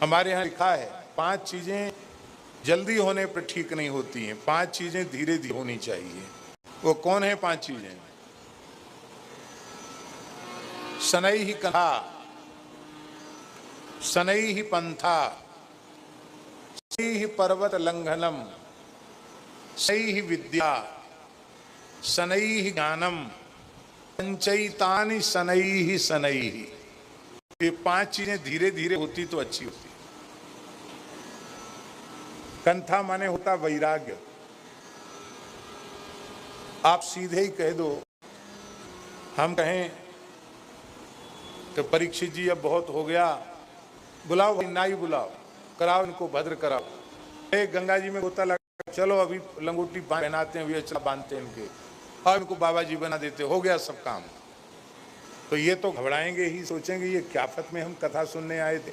हमारे यहाँ लिखा है 5 चीजें जल्दी होने पर ठीक नहीं होती हैं, 5 चीजें धीरे धीरे होनी चाहिए। वो कौन है 5 चीजें? शनैः कथा, शनैः पंथा, शनैः पर्वत लंघनम, शनैः विद्या, शनैः ज्ञानम, पंचैतानि शनैः शनैः। ये 5 चीजें धीरे धीरे होती तो अच्छी होती। कंथा माने होता वैराग्य। आप सीधे ही कह दो, हम कहें कि परीक्षित जी अब बहुत हो गया, बुलाओ नाई बुलाओ, कराओ इनको भद्र कराओ। गंगा जी में गोता लगा, चलो अभी लंगोटी पहनाते हैं, अभी अचला बांधते हैं इनके, और इनको बाबा जी बना देते, हो गया सब काम। तो ये तो घबराएंगे ही, सोचेंगे ये क्या फत में हम कथा सुनने आए थे,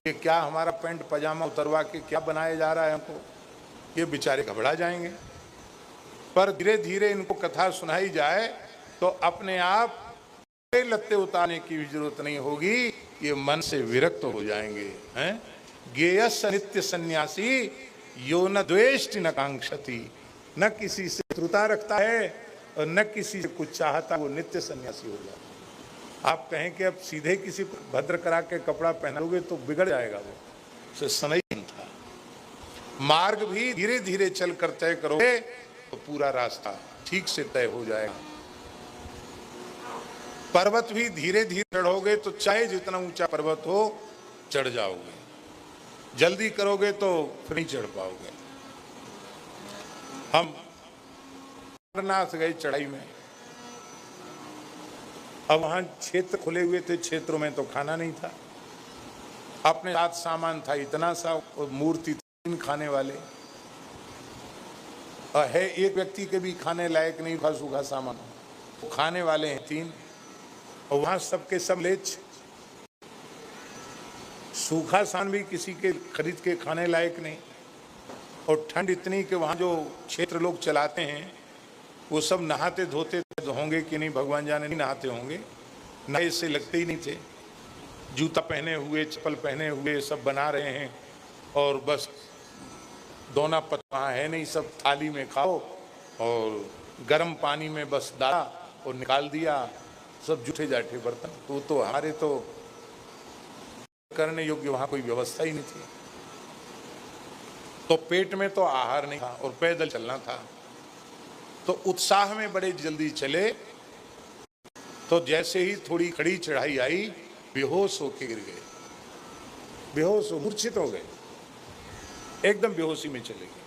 ये क्या हमारा पैंट पजामा उतरवा के क्या बनाया जा रहा है हमको, ये बेचारे घबरा जाएंगे। पर धीरे धीरे इनको कथा सुनाई जाए तो अपने आप लत्ते उतारने की भी जरूरत नहीं होगी, ये मन से विरक्त हो जाएंगे। हैं ज्ञेयस्य नित्य सन्यासी यो न द्वेष्टि न कांक्षति, न किसी से शत्रुता रखता है और न किसी से कुछ चाहता, वो नित्य सन्यासी हो जाता। आप कहें कि अब सीधे किसी को भद्र करा के कपड़ा पहनोगे तो बिगड़ जाएगा, वो सनई था। मार्ग भी धीरे धीरे चल कर तय करोगे तो पूरा रास्ता ठीक से तय हो जाएगा। पर्वत भी धीरे धीरे चढ़ोगे तो चाहे जितना ऊंचा पर्वत हो चढ़ जाओगे, जल्दी करोगे तो फिर नहीं चढ़ पाओगे। हम अमरनाथ गए चढ़ाई में, अब वहां क्षेत्र खुले हुए थे, क्षेत्रों में तो खाना नहीं था, अपने साथ सामान था इतना सा, मूर्ति 3 खाने वाले और है, एक व्यक्ति के भी खाने लायक नहीं था, सूखा सामान, तो खाने वाले हैं 3, और वहां सबके सब लेच, सूखा सामान भी किसी के खरीद के खाने लायक नहीं, और ठंड इतनी कि वहां जो क्षेत्र लोग चलाते हैं वो सब नहाते धोते होंगे कि नहीं भगवान जाने, नहीं नहाते होंगे, नए से लगते ही नहीं थे, जूता पहने हुए चप्पल पहने हुए सब बना रहे हैं, और बस दोना पत्ता है नहीं, सब थाली में खाओ और गर्म पानी में बस डाला और निकाल दिया, सब जूठे जाठे बर्तन। तो हमारे तो करने योग्य वहां कोई व्यवस्था ही नहीं थी, तो पेट में तो आहार नहीं था और पैदल चलना था, तो उत्साह में बड़े जल्दी चले, तो जैसे ही थोड़ी खड़ी चढ़ाई आई बेहोश होके गिर गए, बेहोश हो मूर्छित हो गए, एकदम बेहोशी में चले गए।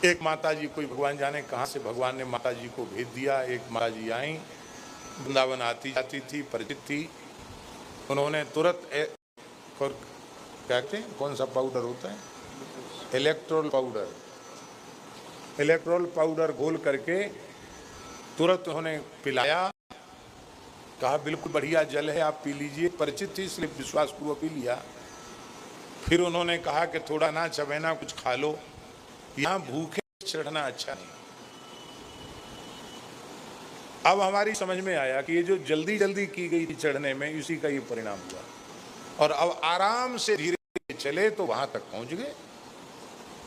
एक माता जी, कोई भगवान जाने कहां से भगवान ने माता जी को भेज दिया, एक माता जी आई, वृंदावन आती जाती थी, परिचित थी, उन्होंने तुरंत क्या कहते हैं, कौन सा पाउडर होता है, इलेक्ट्रोल पाउडर घोल करके तुरंत उन्होंने पिलाया, कहा बिल्कुल बढ़िया जल है आप पी लीजिए, परिचित थी इसलिए विश्वासपूर्वक पी लिया। फिर उन्होंने कहा कि थोड़ा ना चबेना, कुछ खा लो, यहाँ भूखे चढ़ना अच्छा नहीं। अब हमारी समझ में आया कि ये जो जल्दी जल्दी की गई चढ़ने में, इसी का ये परिणाम हुआ, और अब आराम से धीरे धीरे चले तो वहां तक पहुंच गए,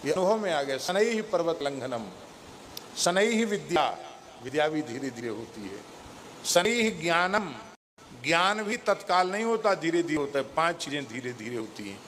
ये अनुभव में आ गया। शनैः पर्वत लंघनम, शनैः विद्या, विद्या भी धीरे धीरे होती है, शनैः ज्ञानम, ज्ञान भी तत्काल नहीं होता, धीरे धीरे होता है, 5 चीजें धीरे धीरे होती हैं।